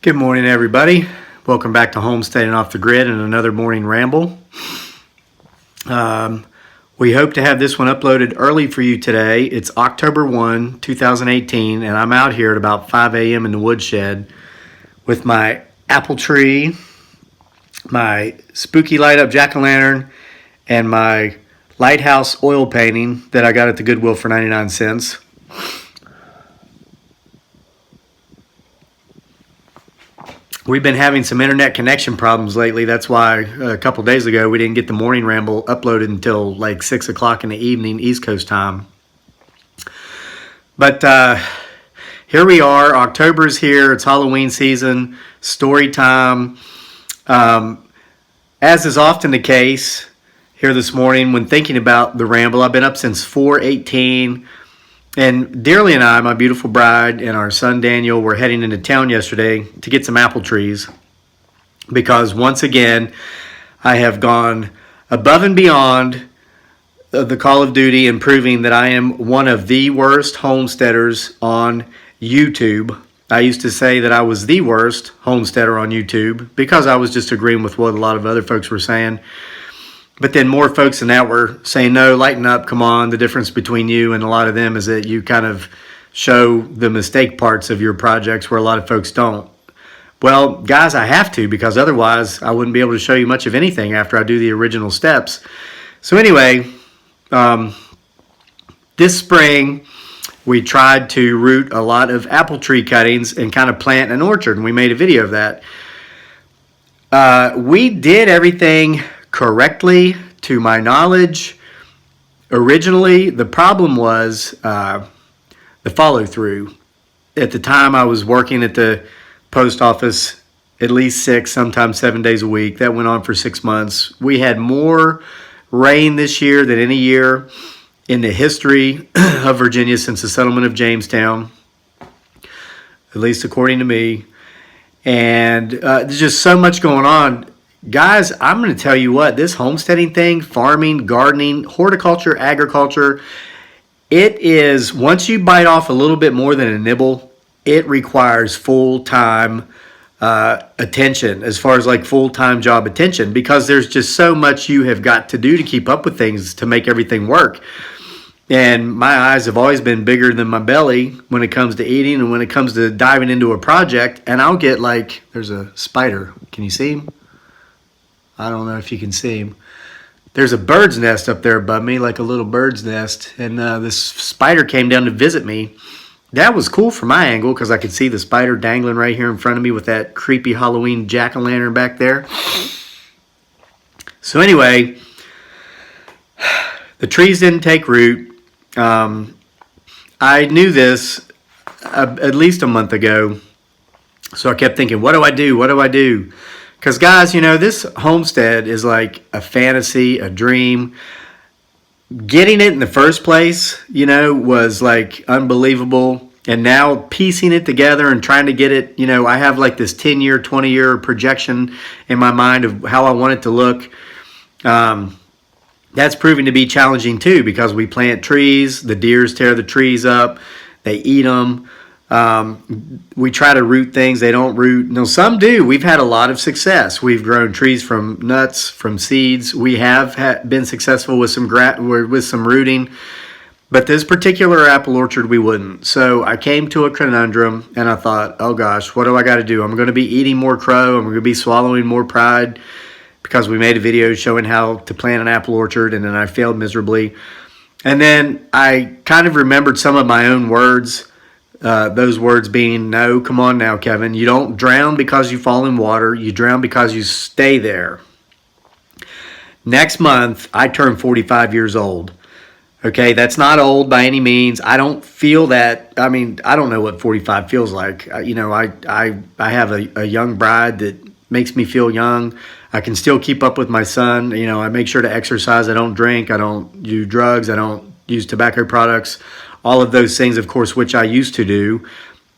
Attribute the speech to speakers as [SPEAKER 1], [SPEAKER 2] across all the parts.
[SPEAKER 1] Good morning, everybody. Welcome back to Homesteading Off the Grid and another morning ramble. We hope to have this one uploaded early for you today. It's October 1, 2018, and I'm out here at about 5 a.m. in the woodshed with my apple tree, my spooky light up jack-o'-lantern, and my lighthouse oil painting that I got at the Goodwill for 99 cents. We've been having some internet connection problems lately. That's why a couple days ago we didn't get the morning ramble uploaded until like 6 o'clock in the evening, East Coast time. But here we are. October's here. It's Halloween season. Story time. As is often the case here this morning when thinking about the ramble, I've been up since 4:18. And Dearly and I, my beautiful bride, and our son Daniel were heading into town yesterday to get some apple trees because once again, I have gone above and beyond the call of duty in proving that I am one of the worst homesteaders on YouTube. I used to say that I was the worst homesteader on YouTube because I was just agreeing with what a lot of other folks were saying. But then more folks than that were saying, no, lighten up, come on. The difference between you and a lot of them is that you kind of show the mistake parts of your projects where a lot of folks don't. Well, guys, I have to because otherwise I wouldn't be able to show you much of anything after I do the original steps. So anyway, this spring we tried to root a lot of apple tree cuttings and kind of plant an orchard, and we made a video of that. We did everything correctly, to my knowledge. Originally, the problem was the follow-through. At the time, I was working at the post office at least 6, sometimes 7 days a week. That went on for 6 months. We had more rain this year than any year in the history of Virginia since the settlement of Jamestown, at least according to me. And there's just so much going on. Guys, I'm going to tell you what, this homesteading thing, farming, gardening, horticulture, agriculture, it is, once you bite off a little bit more than a nibble, it requires full-time attention, as far as like full-time job attention, because there's just so much you have got to do to keep up with things to make everything work. And my eyes have always been bigger than my belly when it comes to eating and when it comes to diving into a project. And I'll get like, there's a spider. Can you see him? I don't know if you can see him. There's a bird's nest up there above me, like a little bird's nest. And this spider came down to visit me. That was cool from my angle because I could see the spider dangling right here in front of me with that creepy Halloween jack-o'-lantern back there. So anyway, the trees didn't take root. I knew this at least a month ago. So I kept thinking, what do I do? What do I do? Because, guys, you know, this homestead is like a fantasy, a dream. Getting it in the first place, you know, was like unbelievable. And now piecing it together and trying to get it, you know, I have like this 10-year, 20-year projection in my mind of how I want it to look. That's proving to be challenging, too, because we plant trees. The deers tear the trees up. They eat them. We try to root things. They don't root. No, some do. We've had a lot of success. We've grown trees from nuts, from seeds. We have been successful with some rooting, but this particular apple orchard we wouldn't. So I came to a conundrum and I thought, oh gosh, what do I got to do? I'm going to be eating more crow. I'm going to be swallowing more pride because we made a video showing how to plant an apple orchard and then I failed miserably. And then I kind of remembered some of my own words. Those words being, no, come on now, Kevin. You don't drown because you fall in water. You drown because you stay there. Next month, I turn 45 years old. Okay, that's not old by any means. I don't feel that. I mean, I don't know what 45 feels like. You know, I have a young bride that makes me feel young. I can still keep up with my son. You know, I make sure to exercise. I don't drink. I don't do drugs. I don't use tobacco products. All of those things, of course, which I used to do.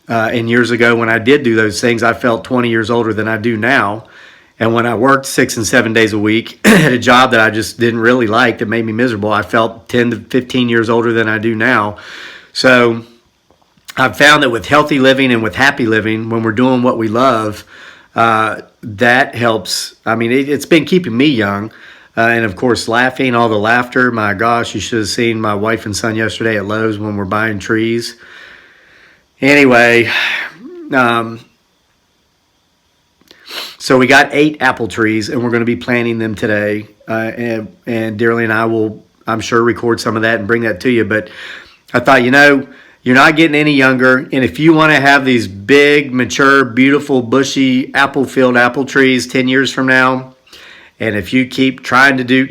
[SPEAKER 1] And years ago when I did do those things, I felt 20 years older than I do now. And when I worked 6 and 7 days a week at a job that I just didn't really like, that made me miserable, I felt 10 to 15 years older than I do now. So I've found that with healthy living and with happy living, when we're doing what we love, that helps. I mean, it's been keeping me young. And of course, laughing, all the laughter. My gosh, you should have seen my wife and son yesterday at Lowe's when we're buying trees. Anyway, so we got 8 apple trees, and we're going to be planting them today. And Dearly and I will, I'm sure, record some of that and bring that to you. But I thought, you're not getting any younger, and if you want to have these big, mature, beautiful, bushy, apple-filled apple trees 10 years from now, and if you keep trying to do,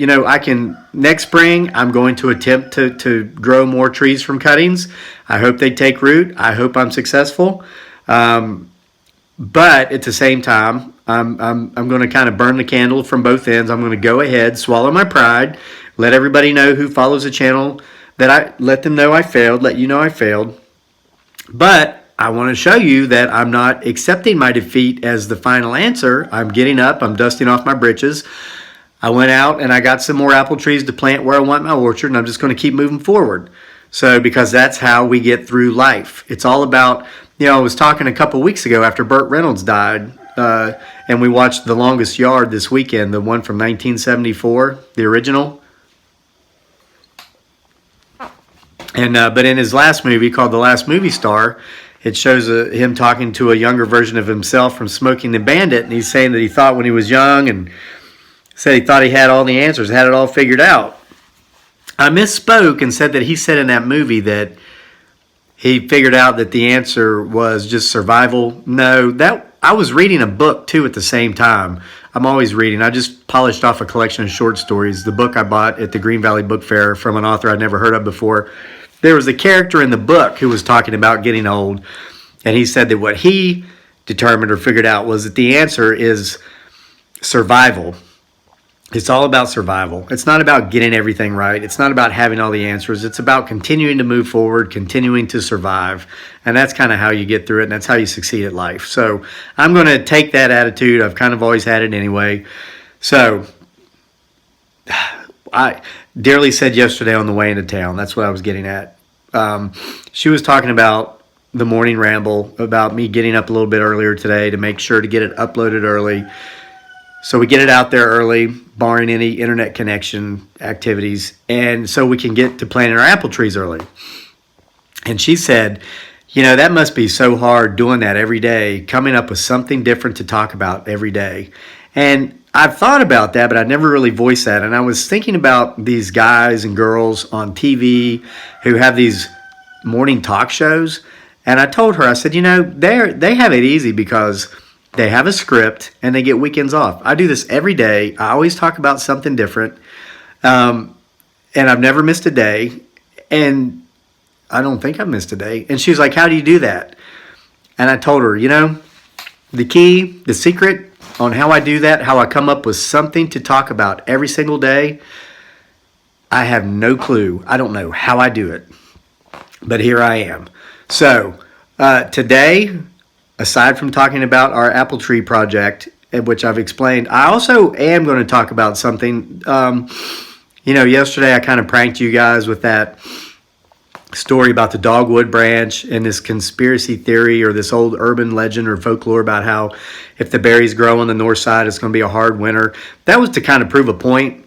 [SPEAKER 1] next spring, I'm going to attempt to grow more trees from cuttings. I hope they take root. I hope I'm successful. But at the same time, I'm going to kind of burn the candle from both ends. I'm going to go ahead, swallow my pride, let everybody know who follows the channel that I let them know I failed, let you know I failed. But I want to show you that I'm not accepting my defeat as the final answer. I'm getting up, I'm dusting off my britches. I went out and I got some more apple trees to plant where I want my orchard, and I'm just going to keep moving forward. So, because that's how we get through life. It's all about, I was talking a couple weeks ago after Burt Reynolds died, and we watched The Longest Yard this weekend, the one from 1974, the original. And but in his last movie, called The Last Movie Star, it shows him talking to a younger version of himself from Smoking the Bandit, and he's saying that he thought when he was young, and said he thought he had all the answers, had it all figured out. I misspoke and said that he said in that movie that he figured out that the answer was just survival. No, that I was reading a book too at the same time. I'm always reading. I just polished off a collection of short stories. The book I bought at the Green Valley Book Fair from an author I'd never heard of before. There was a character in the book who was talking about getting old, and he said that what he determined or figured out was that the answer is survival. It's all about survival. It's not about getting everything right. It's not about having all the answers. It's about continuing to move forward, continuing to survive. And that's kind of how you get through it, and that's how you succeed at life. So I'm going to take that attitude. I've kind of always had it anyway. So Dearly said yesterday on the way into town, that's what I was getting at. She was talking about the morning ramble, about me getting up a little bit earlier today to make sure to get it uploaded early. So we get it out there early, barring any internet connection activities, and so we can get to planting our apple trees early. And she said, that must be so hard doing that every day, coming up with something different to talk about every day. And I've thought about that, but I never really voiced that. And I was thinking about these guys and girls on TV who have these morning talk shows. And I told her, I said, they have it easy because they have a script and they get weekends off. I do this every day. I always talk about something different. And I've never missed a day. And I don't think I've missed a day. And she's like, how do you do that? And I told her, the key, the secret on how I do that, how I come up with something to talk about every single day, I have no clue. I don't know how I do it. But here I am. So today, aside from talking about our apple tree project, which I've explained, I also am going to talk about something. Yesterday I kind of pranked you guys with that story about the dogwood branch and this conspiracy theory or this old urban legend or folklore about how if the berries grow on the north side, it's going to be a hard winter. That was to kind of prove a point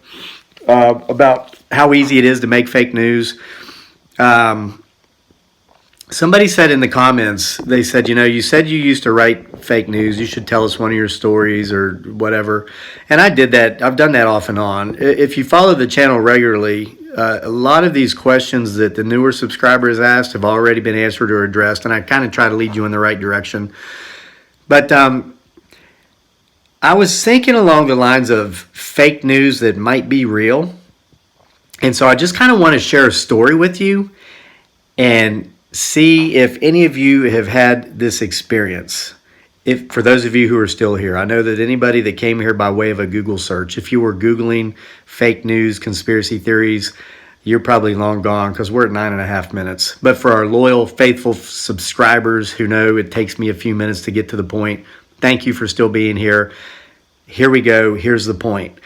[SPEAKER 1] about how easy it is to make fake news. Somebody said in the comments, they said, you said you used to write fake news. You should tell us one of your stories or whatever. And I did that. I've done that off and on. If you follow the channel regularly, a lot of these questions that the newer subscribers asked have already been answered or addressed. And I kind of try to lead you in the right direction. But I was thinking along the lines of fake news that might be real. And so I just kind of want to share a story with you and see if any of you have had this experience. If for those of you who are still here, I know that anybody that came here by way of a Google search, if you were Googling fake news, conspiracy theories, you're probably long gone because we're at 9.5 minutes. But for our loyal, faithful subscribers who know it takes me a few minutes to get to the point, thank you for still being here. Here we go. Here's the point.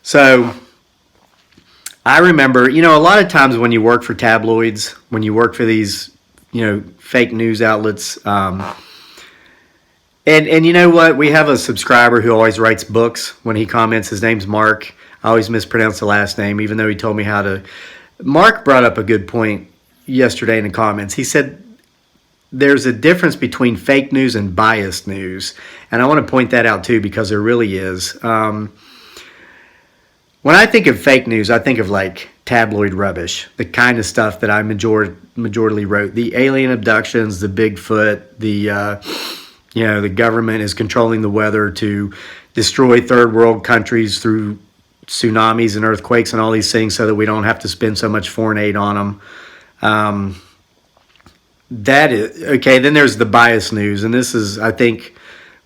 [SPEAKER 1] So I remember, a lot of times when you work for tabloids, when you work for these fake news outlets. And you know what? We have a subscriber who always writes books when he comments. His name's Mark. I always mispronounce the last name, even though he told me how to. Mark brought up a good point yesterday in the comments. He said there's a difference between fake news and biased news. And I want to point that out too, because there really is. When I think of fake news, I think of like tabloid rubbish, the kind of stuff that I majorly wrote. The alien abductions, the Bigfoot, the government is controlling the weather to destroy third world countries through tsunamis and earthquakes and all these things so that we don't have to spend so much foreign aid on them. That is okay. Then there's the biased news, and this is, I think,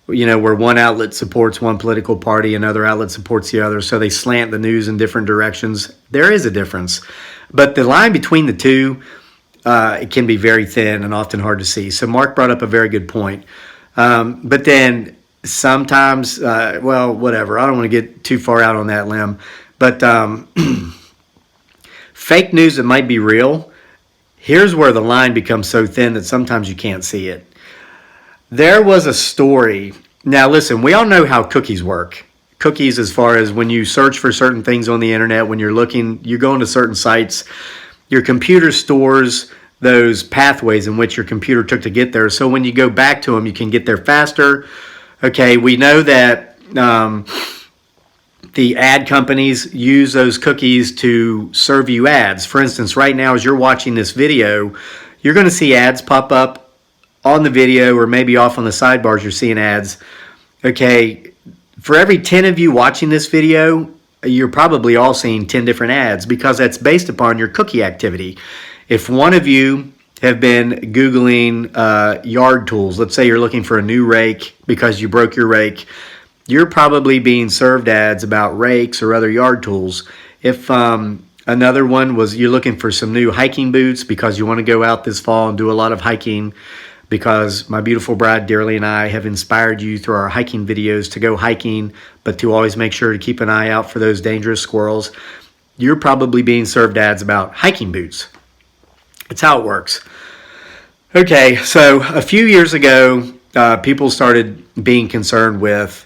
[SPEAKER 1] where one outlet supports one political party, another outlet supports the other, so they slant the news in different directions. There is a difference, but the line between the two, it can be very thin and often hard to see. So Mark brought up a very good point. But then sometimes, whatever. I don't want to get too far out on that limb. But fake news that might be real, here's where the line becomes so thin that sometimes you can't see it. There was a story. Now, listen, we all know how cookies work. Cookies, as far as when you search for certain things on the internet, when you're going to certain sites, your computer stores those pathways in which your computer took to get there. So when you go back to them, you can get there faster. Okay, we know that the ad companies use those cookies to serve you ads. For instance, right now as you're watching this video, you're going to see ads pop up on the video, or maybe off on the sidebars you're seeing ads. Okay, for every 10 of you watching this video, you're probably all seeing 10 different ads, because that's based upon your cookie activity. If one of you have been Googling yard tools, let's say you're looking for a new rake because you broke your rake, you're probably being served ads about rakes or other yard tools. If another one was you're looking for some new hiking boots because you want to go out this fall and do a lot of hiking, because my beautiful bride Dearly and I have inspired you through our hiking videos to go hiking, but to always make sure to keep an eye out for those dangerous squirrels, you're probably being served ads about hiking boots. It's how it works. Okay, so a few years ago, people started being concerned with,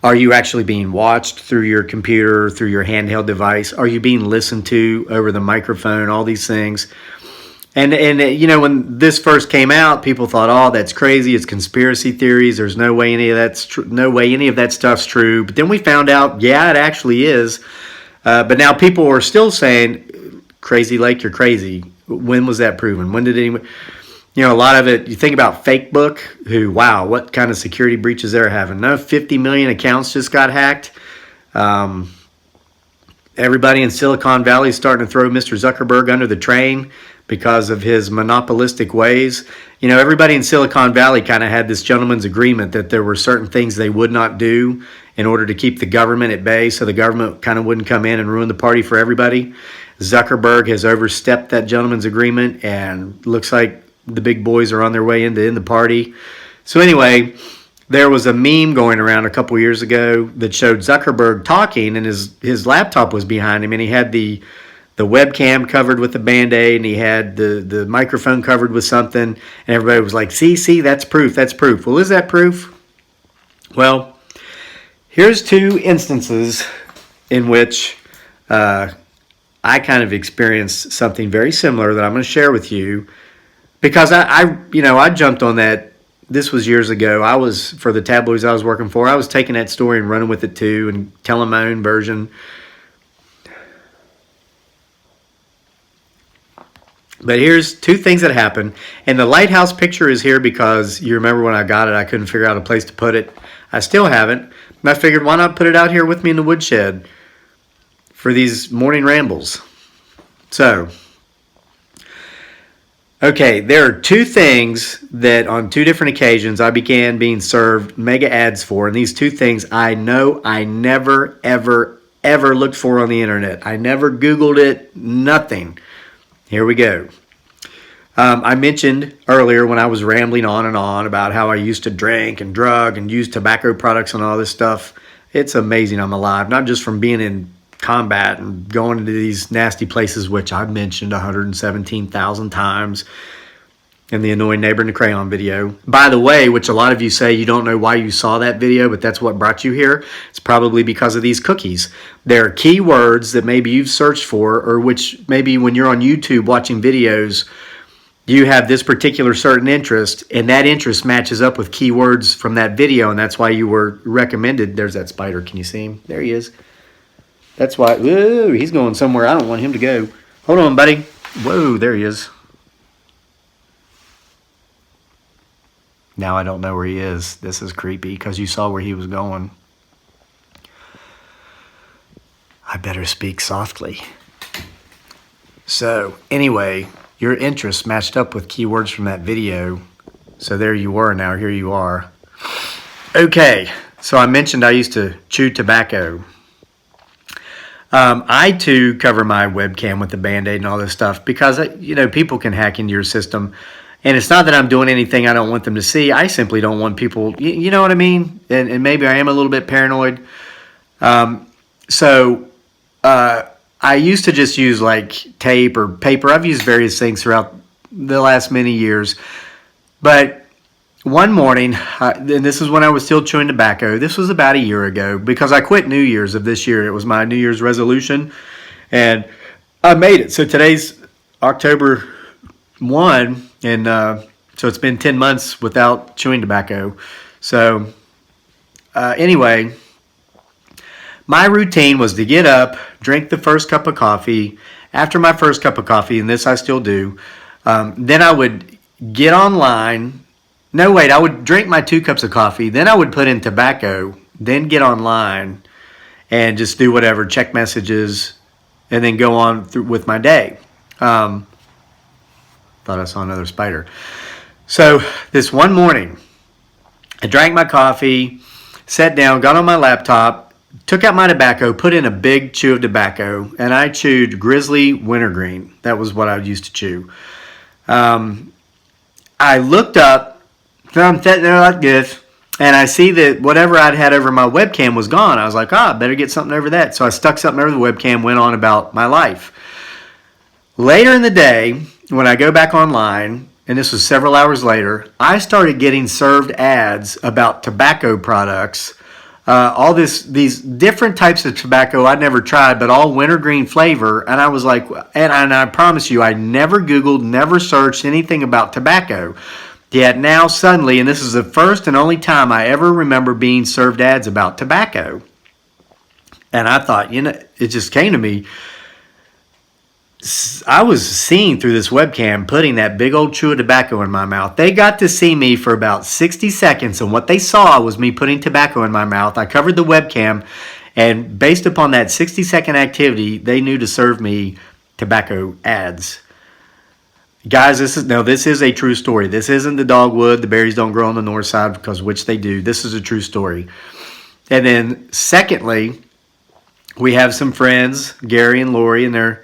[SPEAKER 1] are you actually being watched through your computer, through your handheld device? Are you being listened to over the microphone? All these things. And when this first came out, people thought, oh, that's crazy. It's conspiracy theories. There's no way any of that stuff's true. But then we found out, yeah, it actually is. But now people are still saying, crazy like you're crazy. When was that proven? When did anyone... a lot of it, you think about Facebook, wow, what kind of security breaches they're having. No, 50 million accounts just got hacked. Everybody in Silicon Valley is starting to throw Mr. Zuckerberg under the train because of his monopolistic ways. Everybody in Silicon Valley kind of had this gentleman's agreement that there were certain things they would not do in order to keep the government at bay, so the government kind of wouldn't come in and ruin the party for everybody. Zuckerberg has overstepped that gentleman's agreement, and looks like the big boys are on their way into the party. So anyway, there was a meme going around a couple years ago that showed Zuckerberg talking, and his laptop was behind him, and he had the webcam covered with a Band-Aid, and he had the microphone covered with something, and everybody was like, see, that's proof. Well, is that proof? Well, here's two instances in which I kind of experienced something very similar that I'm going to share with you, because I jumped on that. This was years ago. I was, for the tabloids I was working for, I was taking that story and running with it too and telling my own version. But here's two things that happened. And the lighthouse picture is here because you remember when I got it, I couldn't figure out a place to put it. I still haven't. And I figured, why not put it out here with me in the woodshed for these morning rambles? So, okay, there are two things that on two different occasions I began being served mega ads for. And these two things I know I never, ever, ever looked for on the internet. I never Googled it, nothing. Here we go. I mentioned earlier when I was rambling on and on about how I used to drink and drug and use tobacco products and all this stuff. It's amazing I'm alive, not just from being in combat and going into these nasty places, which I've mentioned 117,000 times. in the annoying neighbor in the crayon video. By the way, which a lot of you say you don't know why you saw that video, but that's what brought you here. It's probably because of these cookies. There are keywords that maybe you've searched for, or which maybe when you're on YouTube watching videos, you have this particular certain interest, and that interest matches up with keywords from that video, and that's why you were recommended. There's that spider. Can you see him? There he is. That's why. Whoa, he's going somewhere I don't want him to go. Hold on, buddy. Whoa, there he is. Now I don't know where he is. This is creepy because you saw where he was going. I better speak softly. So, anyway, your interests matched up with keywords from that video. So there you were. Now here you are. Okay, so I mentioned I used to chew tobacco. I too cover my webcam with the Band-Aid and all this stuff because, you know, people can hack into your system. And it's not that I'm doing anything I don't want them to see. I simply don't want people, you know what I mean? And maybe I am a little bit paranoid. I used to just use like tape or paper. I've used various things throughout the last many years. But one morning, and this is when I was still chewing tobacco. This was about a year ago because I quit New Year's of this year. It was my New Year's resolution. And I made it. So today's October 1, and so it's been 10 months without chewing tobacco. So anyway, my routine was to get up, drink the first cup of coffee. After my first cup of coffee, and this I still do, then I would get online. No, wait, I would drink my 2 cups of coffee. Then I would put in tobacco, then get online and just do whatever, check messages, and then go on through with my day. Thought I saw another spider. So this one morning, I drank my coffee, sat down, got on my laptop, took out my tobacco, put in a big chew of tobacco, and I chewed Grizzly Wintergreen. That was what I used to chew. I looked up, so I'm sitting there like this, and I see that whatever I'd had over my webcam was gone. I was like, I better get something over that. So I stuck something over the webcam, went on about my life. Later in the day, when I go back online, and this was several hours later, I started getting served ads about tobacco products. These different types of tobacco I'd never tried, but all wintergreen flavor. And I was like, and I promise you, I never Googled, never searched anything about tobacco. Yet now suddenly, and this is the first and only time I ever remember being served ads about tobacco. And I thought, you know, it just came to me. I was seen through this webcam putting that big old chew of tobacco in my mouth. They got to see me for about 60 seconds, and what they saw was me putting tobacco in my mouth. I covered the webcam, and based upon that 60-second activity, they knew to serve me tobacco ads. Guys, this is a true story. This isn't the dogwood. The berries don't grow on the north side, because which they do. This is a true story. And then secondly, we have some friends, Gary and Lori, and their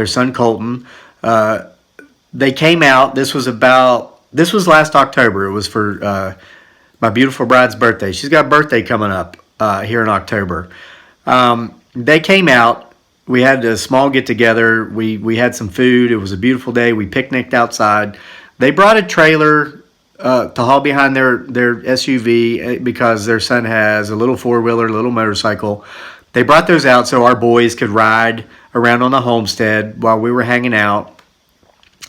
[SPEAKER 1] son Colton. They came out. This was last October. It was for my beautiful bride's birthday. She's got a birthday coming up here in October. They came out. We had a small get together. We had some food. It was a beautiful day. We picnicked outside. They brought a trailer to haul behind their SUV because their son has a little 4-wheeler, a little motorcycle. They brought those out so our boys could ride around on the homestead while we were hanging out.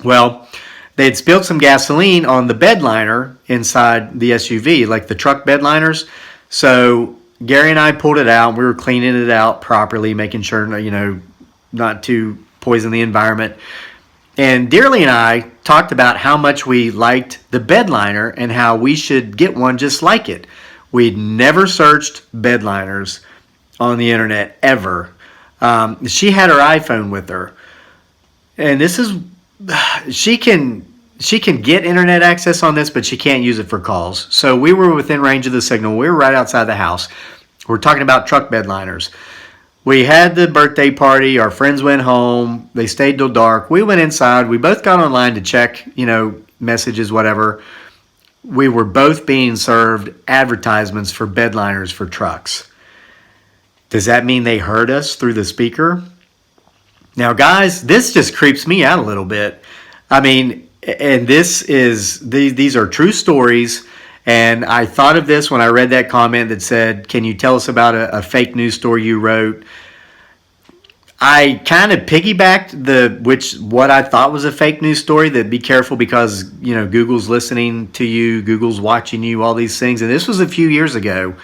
[SPEAKER 1] Well, they had spilled some gasoline on the bed liner inside the SUV, like the truck bed liners. So Gary and I pulled it out. We were cleaning it out properly, making sure, you know, not to poison the environment. And Dearly and I talked about how much we liked the bed liner and how we should get one just like it. We'd never searched bed liners on the internet ever. She had her iPhone with her, and she can get internet access on this, but she can't use it for calls. So we were within range of the signal. We were right outside the house. We're talking about truck bed liners. We had the birthday party. Our friends went home. They stayed till dark. We went inside. We both got online to check, you know, messages, whatever. We were both being served advertisements for bed liners for trucks. Does that mean they heard us through the speaker? Now, guys, this just creeps me out a little bit. I mean, and these are true stories. And I thought of this when I read that comment that said, "Can you tell us about a fake news story you wrote?" I kind of piggybacked what I thought was a fake news story. That be careful because Google's listening to you, Google's watching you, all these things. And this was a few years ago.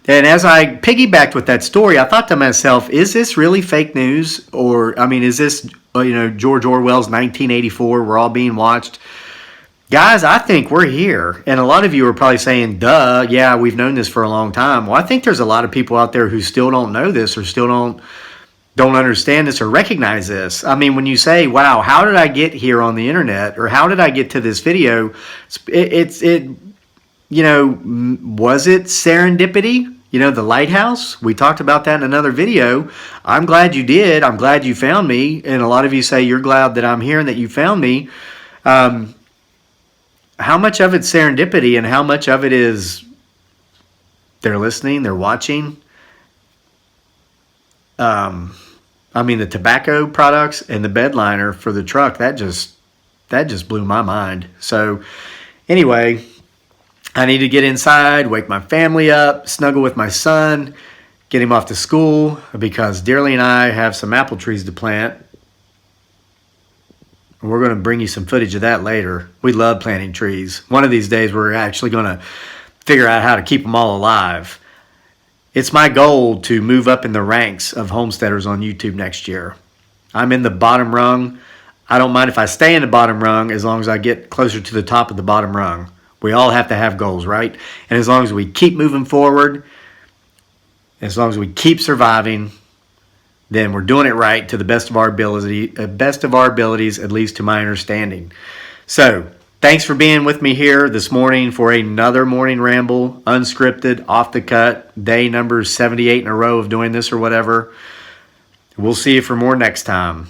[SPEAKER 1] And as I piggybacked with that story, I thought to myself, is this really fake news? Or, I mean, is this, George Orwell's 1984? We're all being watched. Guys, I think we're here. And a lot of you are probably saying, duh, yeah, we've known this for a long time. Well, I think there's a lot of people out there who still don't know this or still don't understand this or recognize this. I mean, when you say, wow, how did I get here on the internet? Or how did I get to this video? Was it serendipity? The lighthouse, we talked about that in another video. I'm glad you did. I'm glad you found me. And a lot of you say you're glad that I'm here and that you found me. How much of it's serendipity and how much of it is they're listening, they're watching? The tobacco products and the bed liner for the truck, that just blew my mind. So anyway, I need to get inside, wake my family up, snuggle with my son, get him off to school because Dearly and I have some apple trees to plant. We're going to bring you some footage of that later. We love planting trees. One of these days, we're actually going to figure out how to keep them all alive. It's my goal to move up in the ranks of homesteaders on YouTube next year. I'm in the bottom rung. I don't mind if I stay in the bottom rung as long as I get closer to the top of the bottom rung. We all have to have goals, right? And as long as we keep moving forward, as long as we keep surviving, then we're doing it right to the best of our abilities, at least to my understanding. So, thanks for being with me here this morning for another morning ramble, unscripted, off the cut, day number 78 in a row of doing this or whatever. We'll see you for more next time.